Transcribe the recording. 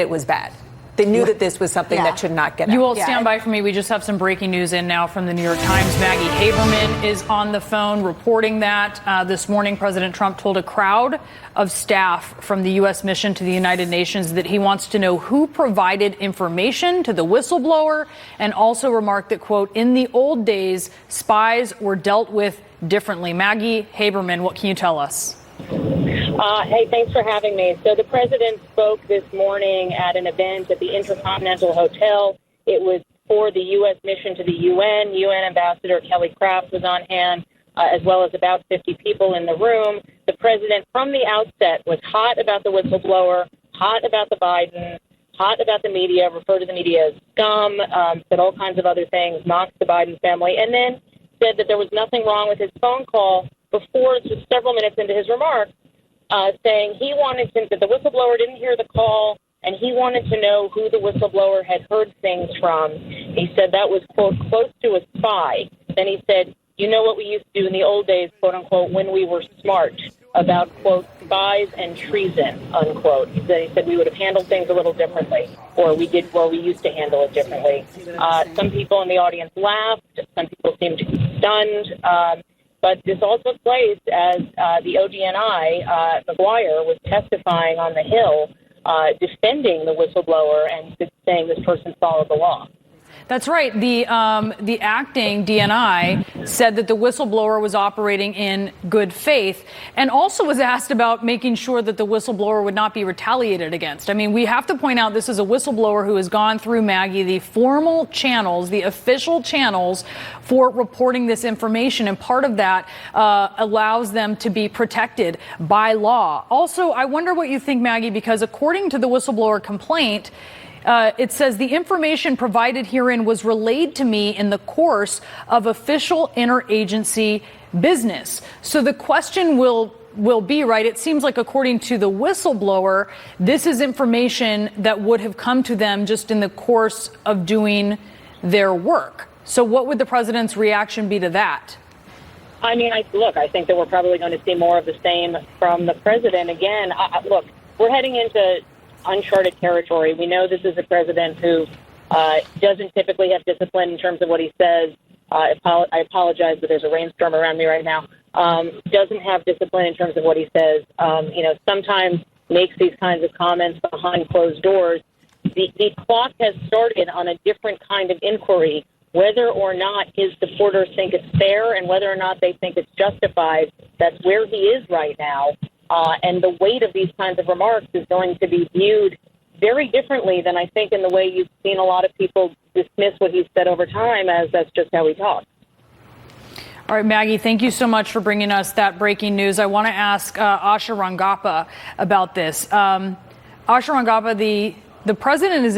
it was bad. They knew that this was something that should not get out. You will stand by for me. We just have some breaking news in now from the New York Times. Maggie Haberman is on the phone reporting that this morning President Trump told a crowd of staff from the U.S. mission to the United Nations that he wants to know who provided information to the whistleblower, and also remarked that, quote, in the old days, spies were dealt with differently. Maggie Haberman, what can you tell us? Hey, thanks for having me. So the president spoke this morning at an event at the Intercontinental Hotel. It was for the U.S. mission to the UN. UN Ambassador Kelly Craft was on hand, as well as about 50 people in the room. The president, from the outset, was hot about the whistleblower, hot about the Biden, hot about the media, referred to the media as scum, said all kinds of other things, mocked the Biden family, and then said that there was nothing wrong with his phone call before, just several minutes into his remarks, saying he wanted to, that the whistleblower didn't hear the call, and he wanted to know who the whistleblower had heard things from. He said that was, quote, close to a spy. Then he said, you know what we used to do in the old days, quote, unquote, when we were smart, about, quote, spies and treason, unquote. He said we would have handled things a little differently, or we used to handle it differently. Some people in the audience laughed. Some people seemed stunned. But this all took place as the ODNI, McGuire, was testifying on the Hill, defending the whistleblower and saying this person followed the law. That's right. The acting DNI said that the whistleblower was operating in good faith, and also was asked about making sure that the whistleblower would not be retaliated against. I mean, we have to point out this is a whistleblower who has gone through, Maggie, the formal channels, the official channels for reporting this information, and part of that allows them to be protected by law. Also, I wonder what you think, Maggie, because according to the whistleblower complaint, it says the information provided herein was relayed to me in the course of official interagency business. So the question will be, right, it seems like according to the whistleblower, this is information that would have come to them just in the course of doing their work. So what would the president's reaction be to that? I mean, I think that we're probably going to see more of the same from the president. Again, look, we're heading into uncharted territory. We know this is a president who doesn't typically have discipline in terms of what he says. I apologize, but there's a rainstorm around me right now. Doesn't have discipline in terms of what he says. Sometimes makes these kinds of comments behind closed doors. The clock has started on a different kind of inquiry, whether or not his supporters think it's fair and whether or not they think it's justified. That's where he is right now. And the weight of these kinds of remarks is going to be viewed very differently than I think in the way you've seen a lot of people dismiss what he's said over time as that's just how he talks. All right, Maggie, thank you so much for bringing us that breaking news. I want to ask Asha Rangappa about this. Asha Rangappa, the president is